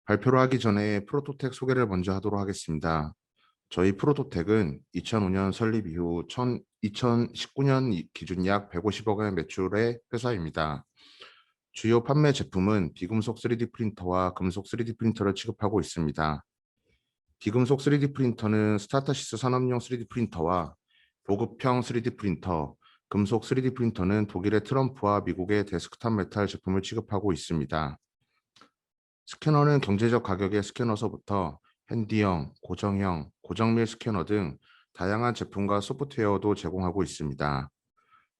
발표를 하기 전에 프로토텍 소개를 먼저 하도록 하겠습니다. 저희 프로토텍은 2005년 설립 이후 2019년 기준 약 150억 원 매출의 회사입니다. 주요 판매 제품은 비금속 3D 프린터와 금속 3D 프린터를 취급하고 있습니다. 비금속 3D 프린터는 스타타시스 산업용 3D 프린터와 보급형 3D 프린터, 금속 3D 프린터는 독일의 트럼프와 미국의 데스크탑 메탈 제품을 취급하고 있습니다. 스캐너는 경제적 가격의 스캐너서부터 핸디형, 고정형, 고정밀 스캐너 등 다양한 제품과 소프트웨어도 제공하고 있습니다.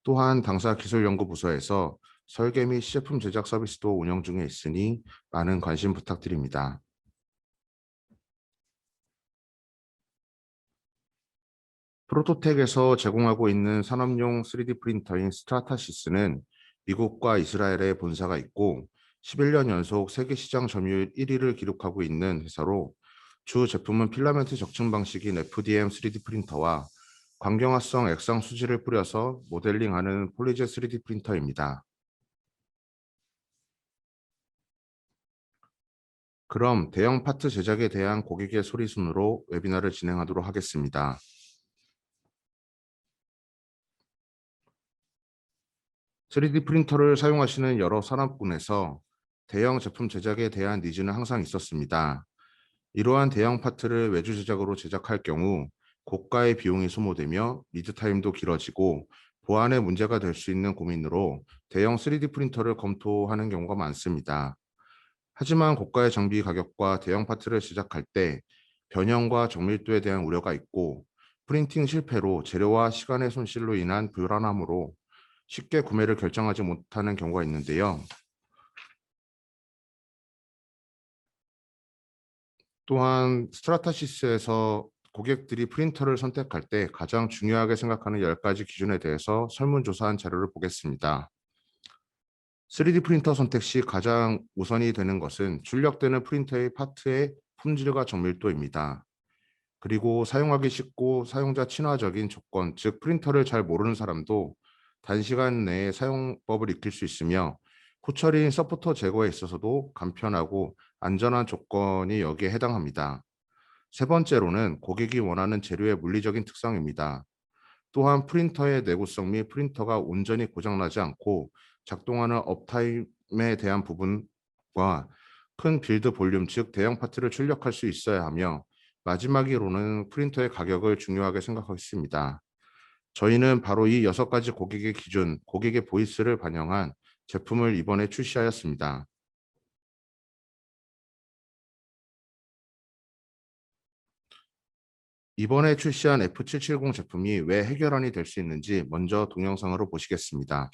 또한 당사 기술연구부서에서 설계 및 시제품 제작 서비스도 운영 중에 있으니 많은 관심 부탁드립니다. 프로토텍에서 제공하고 있는 산업용 3D 프린터인 스트라타시스는 미국과 이스라엘에 본사가 있고 11년 연속 세계 시장 점유율 1위를 기록하고 있는 회사로 주 제품은 필라멘트 적층 방식인 FDM 3D 프린터와 광경화성 액상 수지를 뿌려서 모델링하는 폴리젯 3D 프린터입니다. 그럼 대형 파트 제작에 대한 고객의 소리순으로 웨비나를 진행하도록 하겠습니다. 3D 프린터를 사용하시는 여러 산업군에서 대형 제품 제작에 대한 니즈는 항상 있었습니다. 이러한 대형 파트를 외주 제작으로 제작할 경우 고가의 비용이 소모되며 리드 타임도 길어지고 보안에 문제가 될 수 있는 고민으로 대형 3D 프린터를 검토하는 경우가 많습니다. 하지만 고가의 장비 가격과 대형 파트를 제작할 때 변형과 정밀도에 대한 우려가 있고 프린팅 실패로 재료와 시간의 손실로 인한 불안함으로 쉽게 구매를 결정하지 못하는 경우가 있는데요. 또한 스트라타시스에서 고객들이 프린터를 선택할 때 가장 중요하게 생각하는 10가지 기준에 대해서 설문조사한 자료를 보겠습니다. 3D 프린터 선택 시 가장 우선이 되는 것은 출력되는 프린터의 파트의 품질과 정밀도입니다. 그리고 사용하기 쉽고 사용자 친화적인 조건, 즉 프린터를 잘 모르는 사람도 단시간 내에 사용법을 익힐 수 있으며 후처리인 서포터 제거에 있어서도 간편하고 안전한 조건이 여기에 해당합니다. 세 번째로는 고객이 원하는 재료의 물리적인 특성입니다. 또한 프린터의 내구성 및 프린터가 온전히 고장나지 않고 작동하는 업타임에 대한 부분과 큰 빌드 볼륨, 즉 대형 파트를 출력할 수 있어야 하며 마지막으로는 프린터의 가격을 중요하게 생각하겠습니다. 저희는 바로 이 6가지 고객의 기준, 고객의 보이스를 반영한 제품을 이번에 출시하였습니다. 이번에 출시한 F770 제품이 왜 해결안이 될 수 있는지 먼저 동영상으로 보시겠습니다.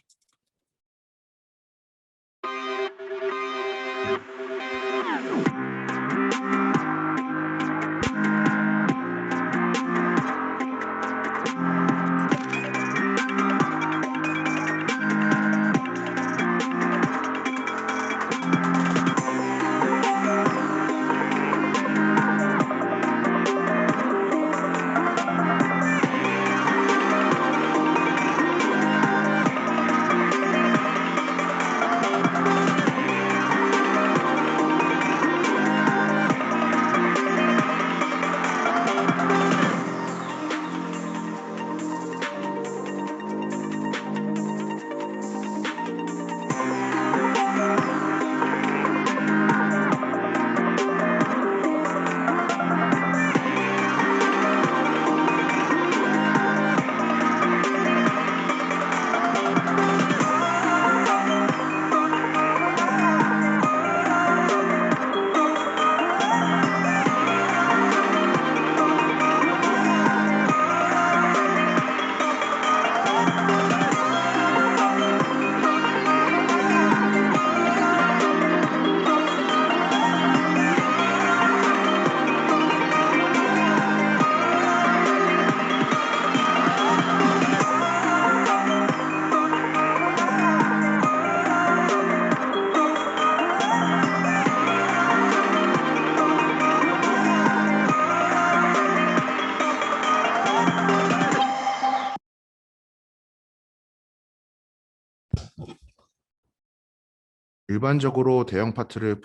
일반적으로 대형 파트를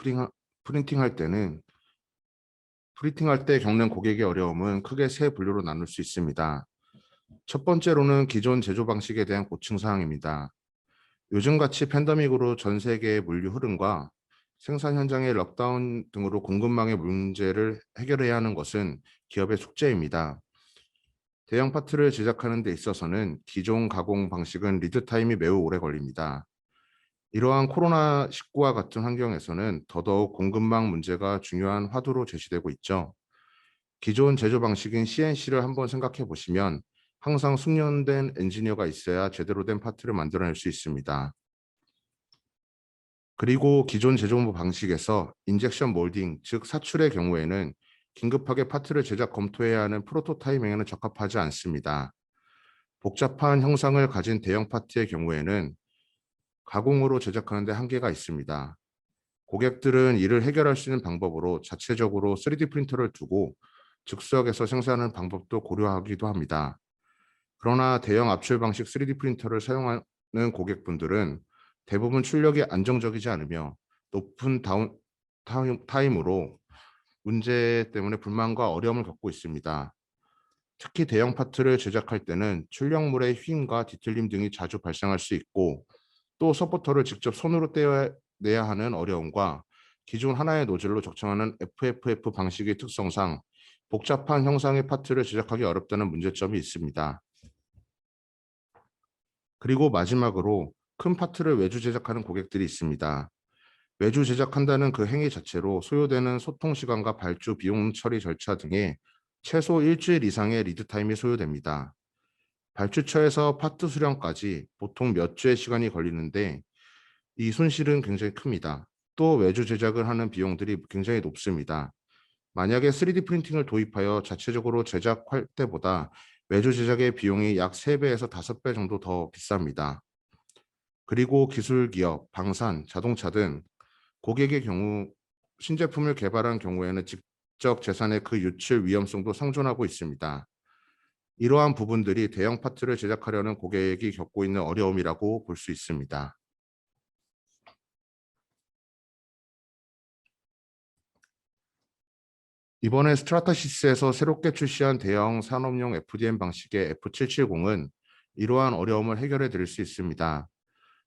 프린팅할 때 겪는 고객의 어려움은 크게 세 분류로 나눌 수 있습니다. 첫 번째로는 기존 제조 방식에 대한 고충 사항입니다. 요즘같이 팬데믹으로 전 세계의 물류 흐름과 생산 현장의 럭다운 등으로 공급망의 문제를 해결해야 하는 것은 기업의 숙제입니다. 대형 파트를 제작하는 데 있어서는 기존 가공 방식은 리드 타임이 매우 오래 걸립니다. 이러한 코로나19와 같은 환경에서는 더더욱 공급망 문제가 중요한 화두로 제시되고 있죠. 기존 제조 방식인 CNC를 한번 생각해 보시면 항상 숙련된 엔지니어가 있어야 제대로 된 파트를 만들어낼 수 있습니다. 그리고 기존 제조부 방식에서 인젝션 몰딩, 즉 사출의 경우에는 긴급하게 파트를 제작 검토해야 하는 프로토타입에는 적합하지 않습니다. 복잡한 형상을 가진 대형 파트의 경우에는 가공으로 제작하는 데 한계가 있습니다. 고객들은 이를 해결할 수 있는 방법으로 자체적으로 3D 프린터를 두고 즉석에서 생산하는 방법도 고려하기도 합니다. 그러나 대형 압출 방식 3D 프린터를 사용하는 고객분들은 대부분 출력이 안정적이지 않으며 높은 타임으로 문제 때문에 불만과 어려움을 겪고 있습니다. 특히 대형 파트를 제작할 때는 출력물의 휨과 뒤틀림 등이 자주 발생할 수 있고 또 서포터를 직접 손으로 떼어내야 하는 어려움과 기존 하나의 노즐로 적청하는 FFF 방식의 특성상 복잡한 형상의 파트를 제작하기 어렵다는 문제점이 있습니다. 그리고 마지막으로 큰 파트를 외주 제작하는 고객들이 있습니다. 외주 제작한다는 그 행위 자체로 소요되는 소통 시간과 발주, 비용 처리 절차 등에 최소 일주일 이상의 리드 타임이 소요됩니다. 발주처에서 파트 수령까지 보통 몇 주의 시간이 걸리는데 이 손실은 굉장히 큽니다. 또 외주 제작을 하는 비용들이 굉장히 높습니다. 만약에 3D 프린팅을 도입하여 자체적으로 제작할 때보다 외주 제작의 비용이 약 3배에서 5배 정도 더 비쌉니다. 그리고 기술 기업, 방산, 자동차 등 고객의 경우 신제품을 개발한 경우에는 직접 재산의 그 유출 위험성도 상존하고 있습니다. 이러한 부분들이 대형 파트를 제작하려는 고객이 겪고 있는 어려움이라고 볼 수 있습니다. 이번에 스트라타시스에서 새롭게 출시한 대형 산업용 FDM 방식의 F770은 이러한 어려움을 해결해 드릴 수 있습니다.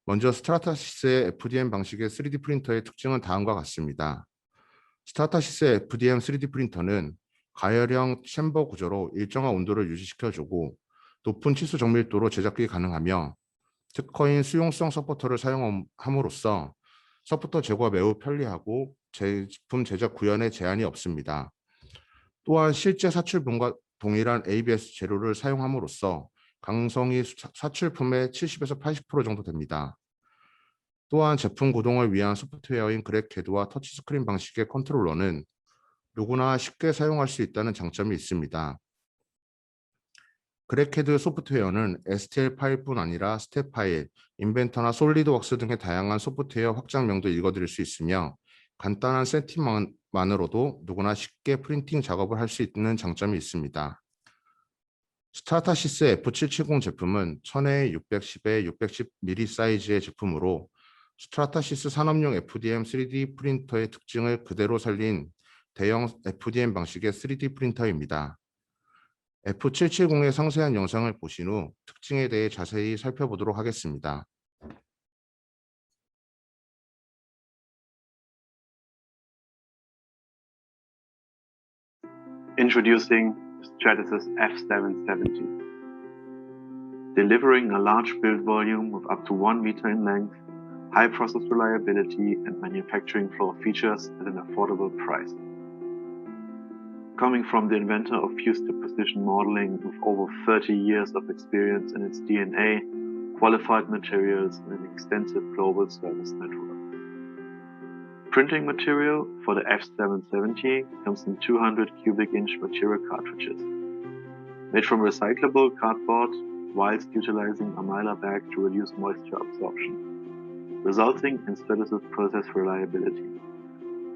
먼저 스트라타시스의 FDM 방식의 3D 프린터의 특징은 다음과 같습니다. 스트라타시스의 FDM 3D 프린터는 가열형 챔버 구조로 일정한 온도를 유지시켜주고 높은 치수 정밀도로 제작이 가능하며 특허인 수용성 서포터를 사용함으로써 서포터 제거가 매우 편리하고 제품 제작 구현에 제한이 없습니다. 또한 실제 사출분과 동일한 ABS 재료를 사용함으로써 강성이 사출품의 70에서 80% 정도 됩니다. 또한 제품 구동을 위한 소프트웨어인 그래캐드와 터치스크린 방식의 컨트롤러는 누구나 쉽게 사용할 수 있다는 장점이 있습니다. 그래캐드 소프트웨어는 STL 파일뿐 아니라 스텝 파일, 인벤터나 솔리드웍스 등의 다양한 소프트웨어 확장명도 읽어드릴 수 있으며 간단한 세팅만으로도 누구나 쉽게 프린팅 작업을 할 수 있는 장점이 있습니다. 스트라타시스 F770 제품은 1000에 610에 610mm 사이즈의 제품으로 스트라타시스 산업용 FDM 3D 프린터의 특징을 그대로 살린 대형 FDM 방식의 3D 프린터입니다. F770의 상세한 영상을 보신 후 특징에 대해 자세히 살펴보도록 하겠습니다. Introducing Stratasys F770. Delivering a large build volume of up to 1 meter in length, high process reliability and manufacturing floor features at an affordable price. Coming from the inventor of fuse-to-precision modeling with over 30 years of experience in its DNA, qualified materials and an extensive global service network. Printing material for the F770 comes in 200 cubic inch material cartridges. Made from recyclable cardboard whilst utilizing a mylar bag to reduce moisture absorption, resulting in Stratasys process reliability.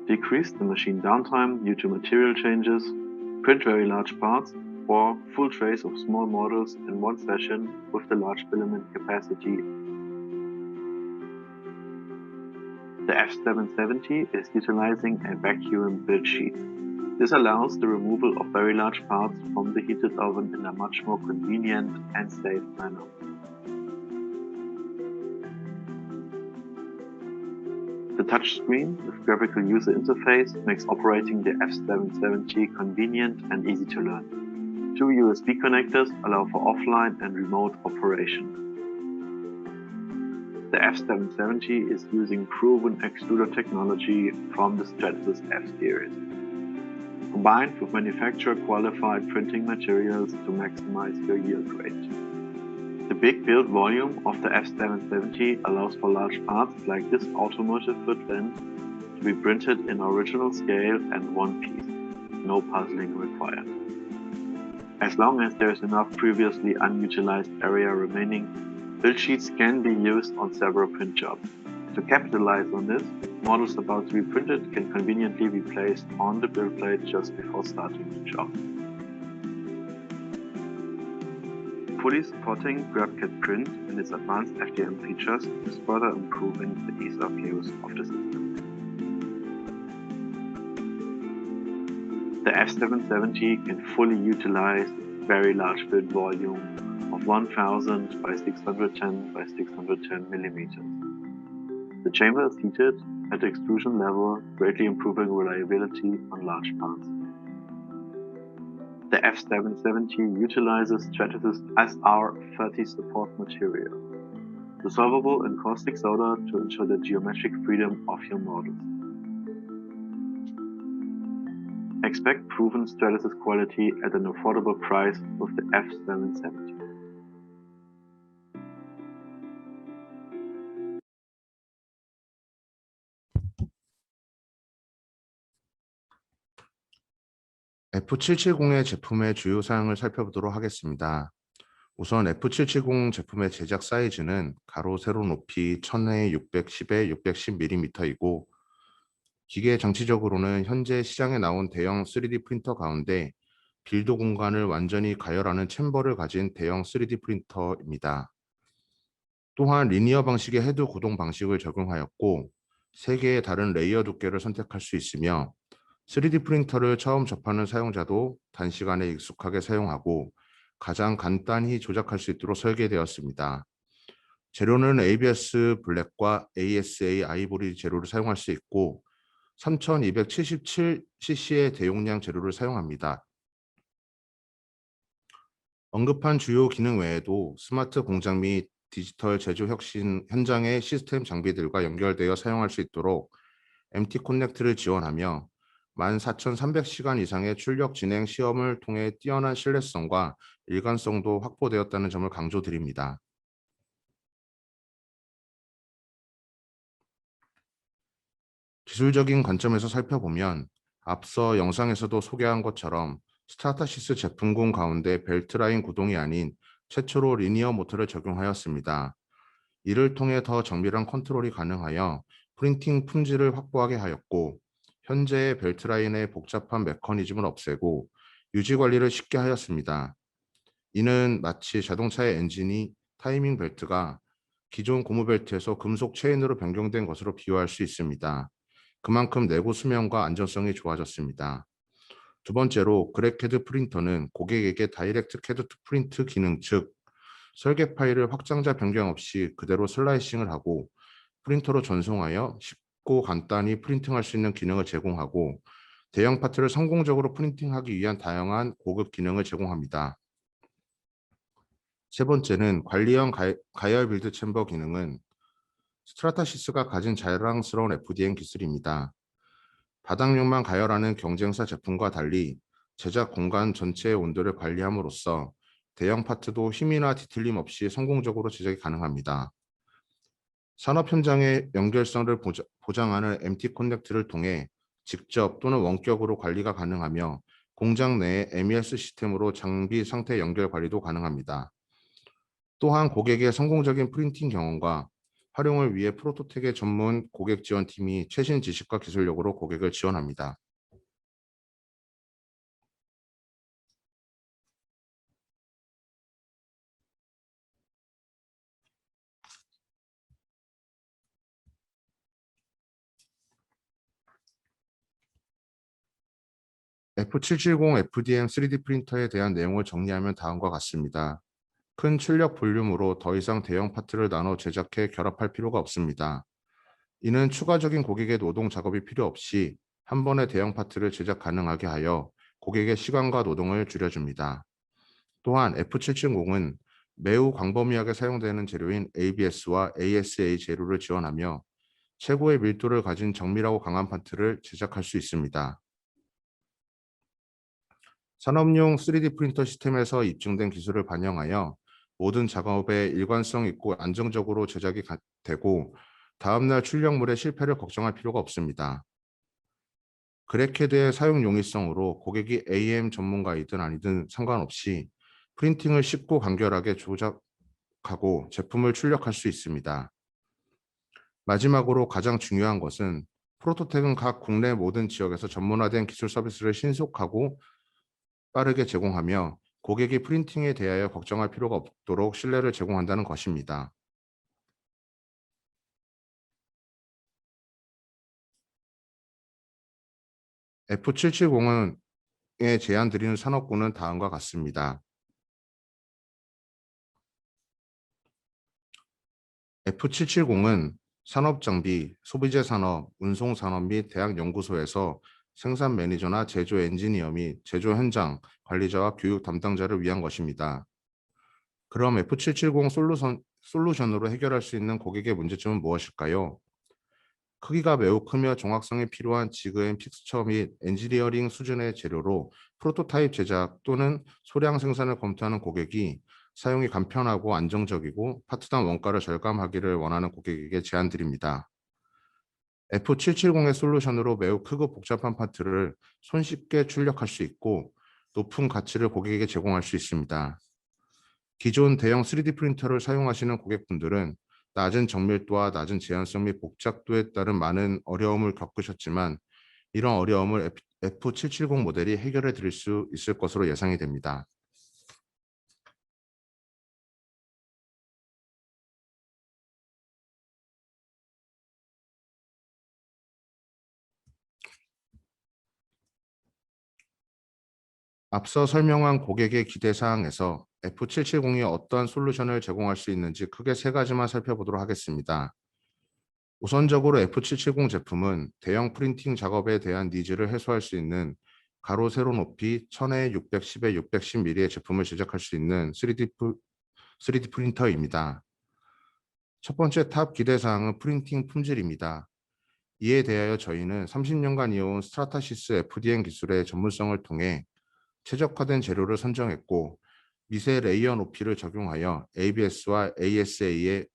Decrease the machine downtime due to material changes, print very large parts, or full trays of small models in one session with the large filament capacity. The F770 is utilizing a vacuum build sheet. This allows the removal of very large parts from the heated oven in a much more convenient and safe manner. The touchscreen with graphical user interface makes operating the F770 convenient and easy to learn. Two USB connectors allow for offline and remote operation. The F770 is using proven extruder technology from the Stratasys F-Series, combined with manufacturer-qualified printing materials to maximize your yield rate. The big build volume of the F770 allows for large parts like this automotive foot vent to be printed in original scale and one piece, no puzzling required. As long as there is enough previously unutilized area remaining, build sheets can be used on several print jobs. To capitalize on this, models about to be printed can conveniently be placed on the build plate just before starting the job. Fully supporting GrabCAD Print and its advanced FDM features is further improving the ease of use of the system. The F770 can fully utilize very large build volume of 1000 by 610 by 610 millimeters. The chamber is heated at the extrusion level, greatly improving reliability on large parts. The F770 utilizes Stratasys SR30 support material, dissolvable in caustic soda to ensure the geometric freedom of your models. Expect proven Stratasys quality at an affordable price with the F770. F770의 제품의 주요 사양을 살펴보도록 하겠습니다. 우선 F770 제품의 제작 사이즈는 가로 세로 높이 1000에 610에 610mm이고 기계 장치적으로는 현재 시장에 나온 대형 3D 프린터 가운데 빌드 공간을 완전히 가열하는 챔버를 가진 대형 3D 프린터입니다. 또한 리니어 방식의 헤드 구동 방식을 적용하였고 3개의 다른 레이어 두께를 선택할 수 있으며 3D 프린터를 처음 접하는 사용자도 단시간에 익숙하게 사용하고 가장 간단히 조작할 수 있도록 설계되었습니다. 재료는 ABS 블랙과 ASA 아이보리 재료를 사용할 수 있고 3277cc의 대용량 재료를 사용합니다. 언급한 주요 기능 외에도 스마트 공장 및 디지털 제조 혁신 현장의 시스템 장비들과 연결되어 사용할 수 있도록 MT 커넥트를 지원하며 14,300시간 이상의 출력 진행 시험을 통해 뛰어난 신뢰성과 일관성도 확보되었다는 점을 강조드립니다. 기술적인 관점에서 살펴보면 앞서 영상에서도 소개한 것처럼 스트라타시스 제품군 가운데 벨트라인 구동이 아닌 최초로 리니어 모터를 적용하였습니다. 이를 통해 더 정밀한 컨트롤이 가능하여 프린팅 품질을 확보하게 하였고 현재의 벨트라인의 복잡한 메커니즘을 없애고 유지 관리를 쉽게 하였습니다. 이는 마치 자동차의 엔진이 타이밍 벨트가 기존 고무 벨트에서 금속 체인으로 변경된 것으로 비유할 수 있습니다. 그만큼 내구 수명과 안전성이 좋아졌습니다. 두 번째로 그래캐드 프린터는 고객에게 다이렉트 캐드 투 프린트 기능, 즉 설계 파일을 확장자 변경 없이 그대로 슬라이싱을 하고 프린터로 전송하여 쉽고 간단히 프린팅할 수 있는 기능을 제공하고 대형 파트를 성공적으로 프린팅하기 위한 다양한 고급 기능을 제공합니다. 세 번째는 관리형 가열 빌드 챔버 기능은 스트라타시스가 가진 자랑스러운 FDM 기술입니다. 바닥면만 가열하는 경쟁사 제품과 달리 제작 공간 전체의 온도를 관리함으로써 대형 파트도 힘이나 뒤틀림 없이 성공적으로 제작이 가능합니다. 산업 현장의 연결성을 보장하는 MT 커넥트를 통해 직접 또는 원격으로 관리가 가능하며 공장 내에 MES 시스템으로 장비 상태 연결 관리도 가능합니다. 또한 고객의 성공적인 프린팅 경험과 활용을 위해 프로토텍의 전문 고객 지원팀이 최신 지식과 기술력으로 고객을 지원합니다. F770 FDM 3D 프린터에 대한 내용을 정리하면 다음과 같습니다. 큰 출력 볼륨으로 더 이상 대형 파트를 나눠 제작해 결합할 필요가 없습니다. 이는 추가적인 고객의 노동 작업이 필요 없이 한 번에 대형 파트를 제작 가능하게 하여 고객의 시간과 노동을 줄여줍니다. 또한 F770은 매우 광범위하게 사용되는 재료인 ABS와 ASA 재료를 지원하며 최고의 밀도를 가진 정밀하고 강한 파트를 제작할 수 있습니다. 산업용 3D 프린터 시스템에서 입증된 기술을 반영하여 모든 작업에 일관성 있고 안정적으로 제작이 되고 다음날 출력물의 실패를 걱정할 필요가 없습니다. 그래캐드의 사용 용이성으로 고객이 AM 전문가이든 아니든 상관없이 프린팅을 쉽고 간결하게 조작하고 제품을 출력할 수 있습니다. 마지막으로 가장 중요한 것은 프로토텍은 각 국내 모든 지역에서 전문화된 기술 서비스를 신속하고 빠르게 제공하며 고객이 프린팅에 대하여 걱정할 필요가 없도록 신뢰를 제공한다는 것입니다. F770에 제안드리는 산업군은 다음과 같습니다. F770은 산업장비, 소비재 산업, 운송 산업 및 대학 연구소에서 생산 매니저나 제조 엔지니어 및 제조 현장 관리자와 교육 담당자를 위한 것입니다. 그럼 F770 솔루션으로 해결할 수 있는 고객의 문제점은 무엇일까요? 크기가 매우 크며 정확성이 필요한 지그앤 픽스처 및 엔지니어링 수준의 재료로 프로토타입 제작 또는 소량 생산을 검토하는 고객이 사용이 간편하고 안정적이고 파트당 원가를 절감하기를 원하는 고객에게 제안드립니다. F770의 솔루션으로 매우 크고 복잡한 파트를 손쉽게 출력할 수 있고 높은 가치를 고객에게 제공할 수 있습니다. 기존 대형 3D 프린터를 사용하시는 고객분들은 낮은 정밀도와 낮은 제한성 및 복잡도에 따른 많은 어려움을 겪으셨지만 이런 어려움을 F770 모델이 해결해 드릴 수 있을 것으로 예상이 됩니다. 앞서 설명한 고객의 기대 사항에서 F770이 어떠한 솔루션을 제공할 수 있는지 크게 세 가지만 살펴보도록 하겠습니다. 우선적으로 F770 제품은 대형 프린팅 작업에 대한 니즈를 해소할 수 있는 가로 세로 높이 1000에 610에 610mm의 제품을 제작할 수 있는 3D 프린터입니다. 첫 번째 탑 기대 사항은 프린팅 품질입니다. 이에 대하여 저희는 30년간 이어온 스트라타시스 FDM 기술의 전문성을 통해 최적화된 재료를 선정했고 미세 레이어 높이를 적용하여 ABS와 ASA의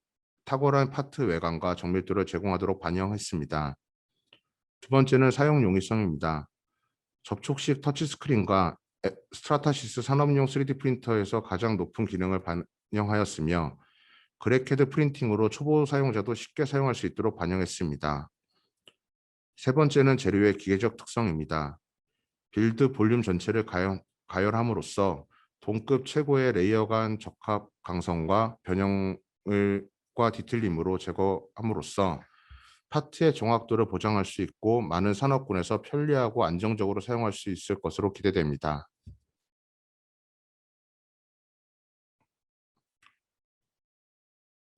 탁월한 파트 외관과 정밀도를 제공하도록 반영했습니다. 두 번째는 사용 용이성입니다. 접촉식 터치스크린과 스트라타시스 산업용 3D 프린터에서 가장 높은 기능을 반영하였으며 그래캐드 프린팅으로 초보 사용자도 쉽게 사용할 수 있도록 반영했습니다. 세 번째는 재료의 기계적 특성입니다. 빌드 볼륨 전체를 가열함으로써 동급 최고의 레이어 간 적합 강성과 변형과 뒤틀림으로 제거함으로써 파트의 정확도를 보장할 수 있고 많은 산업군에서 편리하고 안정적으로 사용할 수 있을 것으로 기대됩니다.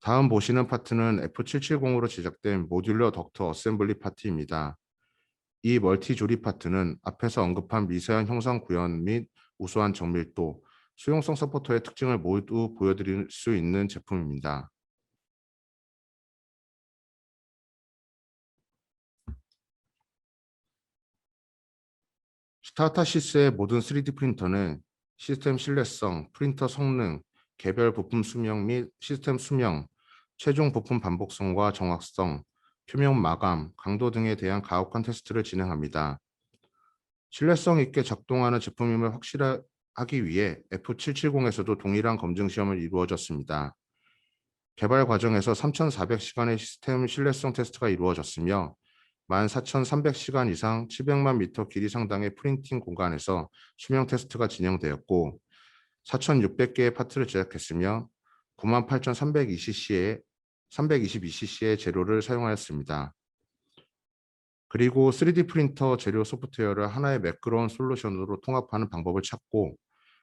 다음 보시는 파트는 F770으로 제작된 모듈러 덕트 어셈블리 파트입니다. 이 멀티 조립 파트는 앞에서 언급한 미세한 형상 구현 및 우수한 정밀도, 수용성 서포터의 특징을 모두 보여드릴 수 있는 제품입니다. 스타타시스의 모든 3D 프린터는 시스템 신뢰성, 프린터 성능, 개별 부품 수명 및 시스템 수명, 최종 부품 반복성과 정확성, 표면 마감, 강도 등에 대한 가혹한 테스트를 진행합니다. 신뢰성 있게 작동하는 제품임을 확실하기 위해 F770에서도 동일한 검증 시험을 이루어졌습니다. 개발 과정에서 3,400시간의 시스템 신뢰성 테스트가 이루어졌으며 14,300시간 이상 700만 미터 길이 상당의 프린팅 공간에서 수명 테스트가 진행되었고 4,600개의 파트를 제작했으며 98,322cc의 재료를 사용하였습니다. 그리고 3D 프린터 재료 소프트웨어를 하나의 매끄러운 솔루션으로 통합하는 방법을 찾고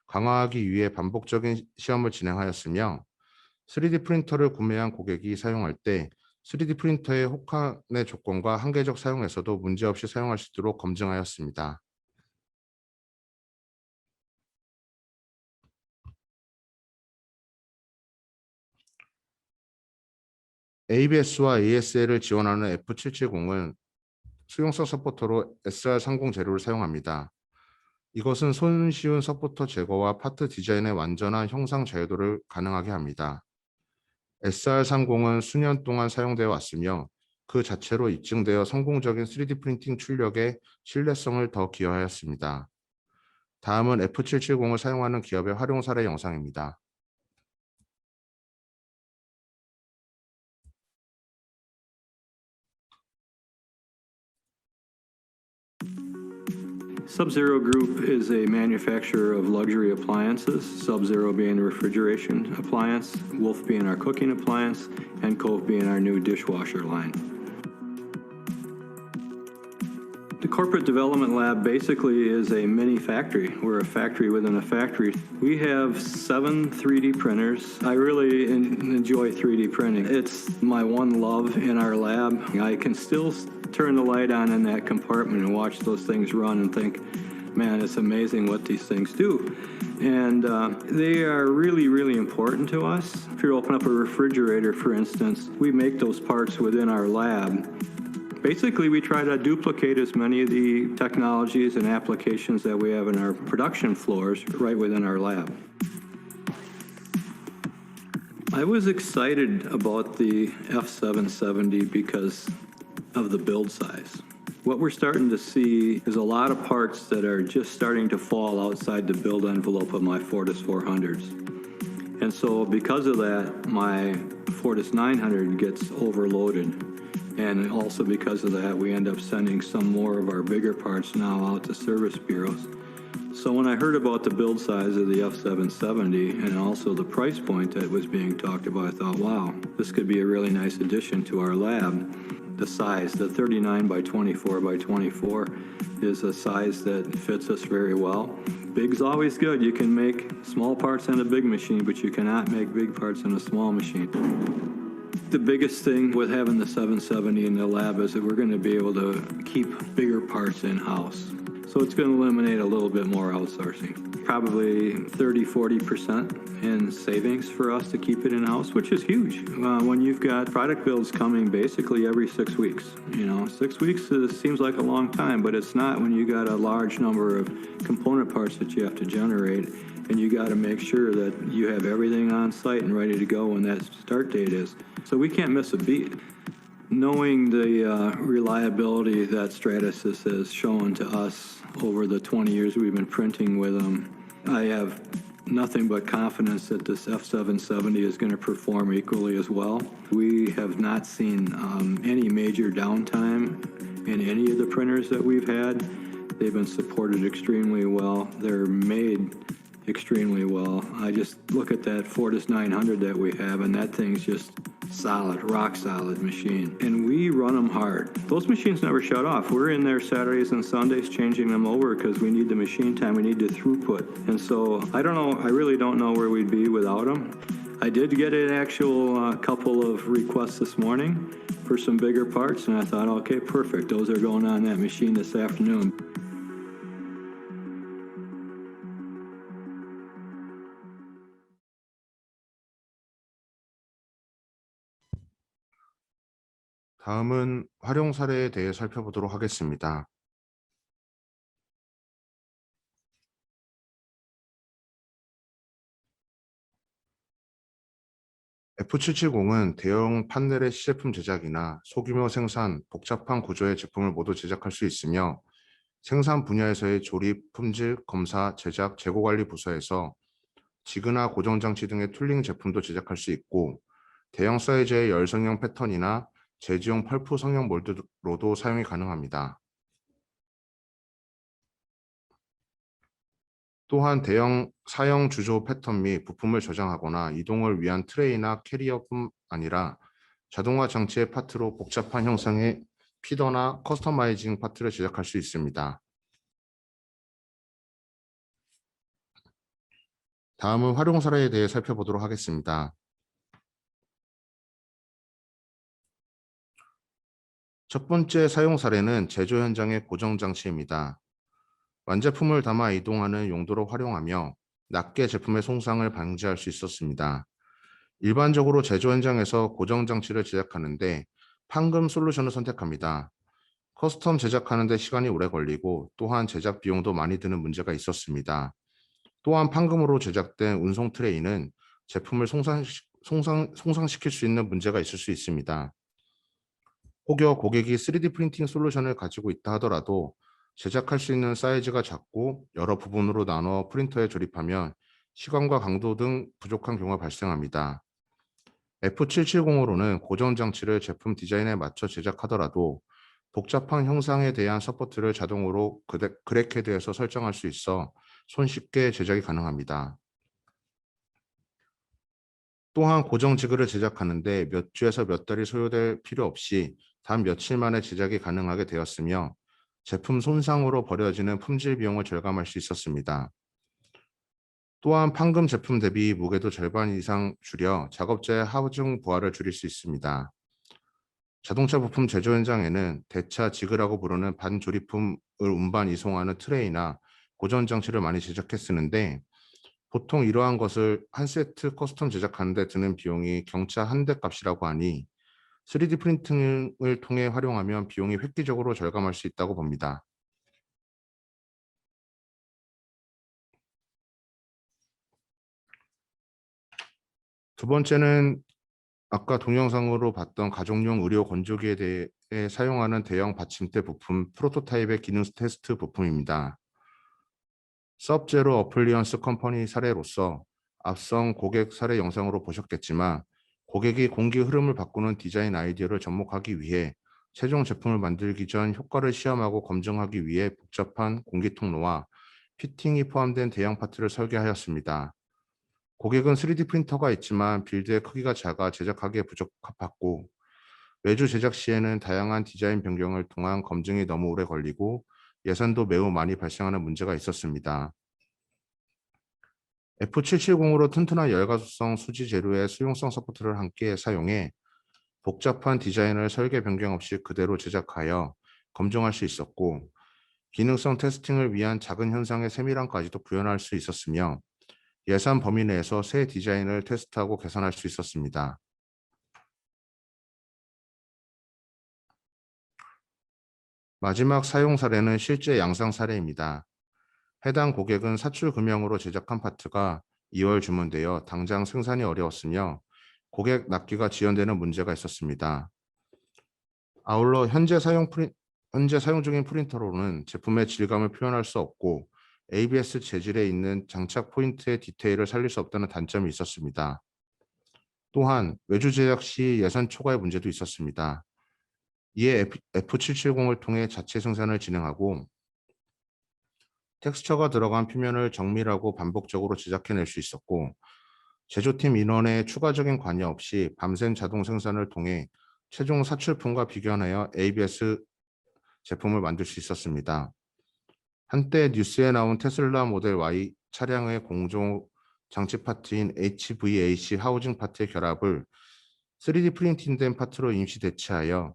강화하기 위해 반복적인 시험을 진행하였으며 3D 프린터를 구매한 고객이 사용할 때 3D 프린터의 혹한의 조건과 한계적 사용에서도 문제없이 사용할 수 있도록 검증하였습니다. ABS와 ASL을 지원하는 F770은 수용성 서포터로 SR30 재료를 사용합니다. 이것은 손쉬운 서포터 제거와 파트 디자인의 완전한 형상 자유도를 가능하게 합니다. SR30은 수년 동안 사용되어 왔으며 그 자체로 입증되어 성공적인 3D 프린팅 출력에 신뢰성을 더 기여하였습니다. 다음은 F770을 사용하는 기업의 활용 사례 영상입니다. Sub-Zero Group is a manufacturer of luxury appliances, Sub-Zero being a refrigeration appliance, Wolf being our cooking appliance, and Cove being our new dishwasher line. The Corporate Development Lab basically is a mini factory. We're a factory within a factory. We have 7 3D printers. I really enjoy 3D printing. It's my one love in our lab. I can still turn the light on in that compartment and watch those things run and think, man, it's amazing what these things do. And they are really, really important to us. If you open up a refrigerator, for instance, we make those parts within our lab. Basically, we try to duplicate as many of the technologies and applications that we have in our production floors right within our lab. I was excited about the F770 because of the build size. What we're starting to see is a lot of parts that are just starting to fall outside the build envelope of my Fortis 400s. And so because of that, my Fortis 900 gets overloaded. And also because of that, we end up sending some more of our bigger parts now out to service bureaus. So when I heard about the build size of the F770 and also the price point that was being talked about, I thought, wow, this could be a really nice addition to our lab. The size, the 39 by 24 by 24 is a size that fits us very well. Big's always good. You can make small parts in a big machine, but you cannot make big parts in a small machine. The biggest thing with having the 770 in the lab is that we're going to be able to keep bigger parts in-house. So it's going to eliminate a little bit more outsourcing. Probably 30–40% in savings for us to keep it in-house, which is huge. When you've got product builds coming basically every 6 weeks. 6 weeks seems like a long time, but it's not when you got a large number of component parts that you have to generate, and you got to make sure that you have everything on site and ready to go when that start date is. So we can't miss a beat. Knowing the reliability that Stratasys has shown to us over the 20 years we've been printing with them, I have nothing but confidence that this F770 is going to perform equally as well. We have not seen any major downtime in any of the printers that we've had. They've been supported extremely well. They're made extremely well. I just look at that Fortis 900 that we have, and that thing's just solid, rock solid machine. And we run them hard. Those machines never shut off. We're in there Saturdays and Sundays changing them over because we need the machine time, we need the throughput. And so I don't know, I really don't know where we'd be without them. I did get an actual couple of requests this morning for some bigger parts, and I thought, okay, perfect. Those are going on that machine this afternoon. 다음은 활용 사례에 대해 살펴보도록 하겠습니다. F770은 대형 판넬의 시제품 제작이나 소규모 생산, 복잡한 구조의 제품을 모두 제작할 수 있으며 생산 분야에서의 조립, 품질, 검사, 제작, 재고관리 부서에서 지그나 고정장치 등의 툴링 제품도 제작할 수 있고 대형 사이즈의 열성형 패턴이나 제지용 펄프 성형 몰드로도 사용이 가능합니다. 또한 대형 사형 주조 패턴 및 부품을 저장하거나 이동을 위한 트레이나 캐리어뿐 아니라 자동화 장치의 파트로 복잡한 형상의 피더나 커스터마이징 파트를 제작할 수 있습니다. 다음은 활용 사례에 대해 살펴보도록 하겠습니다. 첫 번째 사용 사례는 제조 현장의 고정 장치입니다. 완제품을 담아 이동하는 용도로 활용하며 낮게 제품의 손상을 방지할 수 있었습니다. 일반적으로 제조 현장에서 고정 장치를 제작하는데 판금 솔루션을 선택합니다. 커스텀 제작하는 데 시간이 오래 걸리고 또한 제작 비용도 많이 드는 문제가 있었습니다. 또한 판금으로 제작된 운송 트레이는 제품을 손상시킬 수 있는 문제가 있을 수 있습니다. 혹여 고객이 3D 프린팅 솔루션을 가지고 있다 하더라도 제작할 수 있는 사이즈가 작고 여러 부분으로 나눠 프린터에 조립하면 시간과 강도 등 부족한 경우가 발생합니다. F770으로는 고정 장치를 제품 디자인에 맞춰 제작하더라도 복잡한 형상에 대한 서포트를 자동으로 그래캐드에서 설정할 수 있어 손쉽게 제작이 가능합니다. 또한 고정 지그를 제작하는데 몇 주에서 몇 달이 소요될 필요 없이 단 며칠 만에 제작이 가능하게 되었으며 제품 손상으로 버려지는 품질 비용을 절감할 수 있었습니다. 또한 판금 제품 대비 무게도 절반 이상 줄여 작업자의 하중 부하를 줄일 수 있습니다. 자동차 부품 제조 현장에는 대차 지그라고 부르는 반조립품을 운반 이송하는 트레이나 고정 장치를 많이 제작해 쓰는데 보통 이러한 것을 한 세트 커스텀 제작하는 데 드는 비용이 경차 한 대 값이라고 하니 3D 프린팅을 통해 활용하면 비용이 획기적으로 절감할 수 있다고 봅니다. 두 번째는 아까 동영상으로 봤던 가정용 의료 건조기에 대해 사용하는 대형 받침대 부품 프로토타입의 기능 테스트 부품입니다. 섭제로 어플리언스 컴퍼니 사례로서 앞선 고객 사례 영상으로 보셨겠지만 고객이 공기 흐름을 바꾸는 디자인 아이디어를 접목하기 위해 최종 제품을 만들기 전 효과를 시험하고 검증하기 위해 복잡한 공기 통로와 피팅이 포함된 대형 파트를 설계하였습니다. 고객은 3D 프린터가 있지만 빌드의 크기가 작아 제작하기에 부적합했고 외주 제작 시에는 다양한 디자인 변경을 통한 검증이 너무 오래 걸리고 예산도 매우 많이 발생하는 문제가 있었습니다. F770으로 튼튼한 열가속성 수지 재료의 수용성 서포트를 함께 사용해 복잡한 디자인을 설계 변경 없이 그대로 제작하여 검증할 수 있었고 기능성 테스팅을 위한 작은 현상의 세밀함까지도 구현할 수 있었으며 예산 범위 내에서 새 디자인을 테스트하고 개선할 수 있었습니다. 마지막 사용 사례는 실제 양상 사례입니다. 해당 고객은 사출 금형으로 제작한 파트가 2월 주문되어 당장 생산이 어려웠으며 고객 납기가 지연되는 문제가 있었습니다. 아울러 현재 사용 중인 프린터로는 제품의 질감을 표현할 수 없고 ABS 재질에 있는 장착 포인트의 디테일을 살릴 수 없다는 단점이 있었습니다. 또한 외주 제작 시 예산 초과의 문제도 있었습니다. 이에 F770을 통해 자체 생산을 진행하고 텍스처가 들어간 표면을 정밀하고 반복적으로 제작해낼 수 있었고 제조팀 인원의 추가적인 관여 없이 밤샘 자동 생산을 통해 최종 사출품과 비교하여 ABS 제품을 만들 수 있었습니다. 한때 뉴스에 나온 테슬라 모델 Y 차량의 공조 장치 파트인 HVAC 하우징 파트의 결합을 3D 프린팅된 파트로 임시 대체하여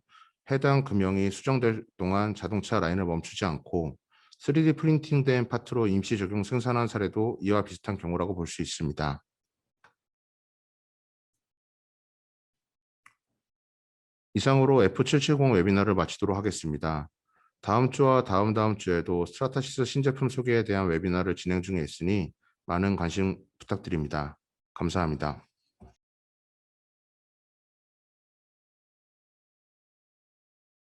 해당 금형이 수정될 동안 자동차 라인을 멈추지 않고 3D 프린팅된 파트로 임시 적용 생산한 사례도 이와 비슷한 경우라고 볼 수 있습니다. 이상으로 F770 웨비나를 마치도록 하겠습니다. 다음 주와 다음 주에도 스트라타시스 신제품 소개에 대한 웨비나를 진행 중에 있으니 많은 관심 부탁드립니다. 감사합니다.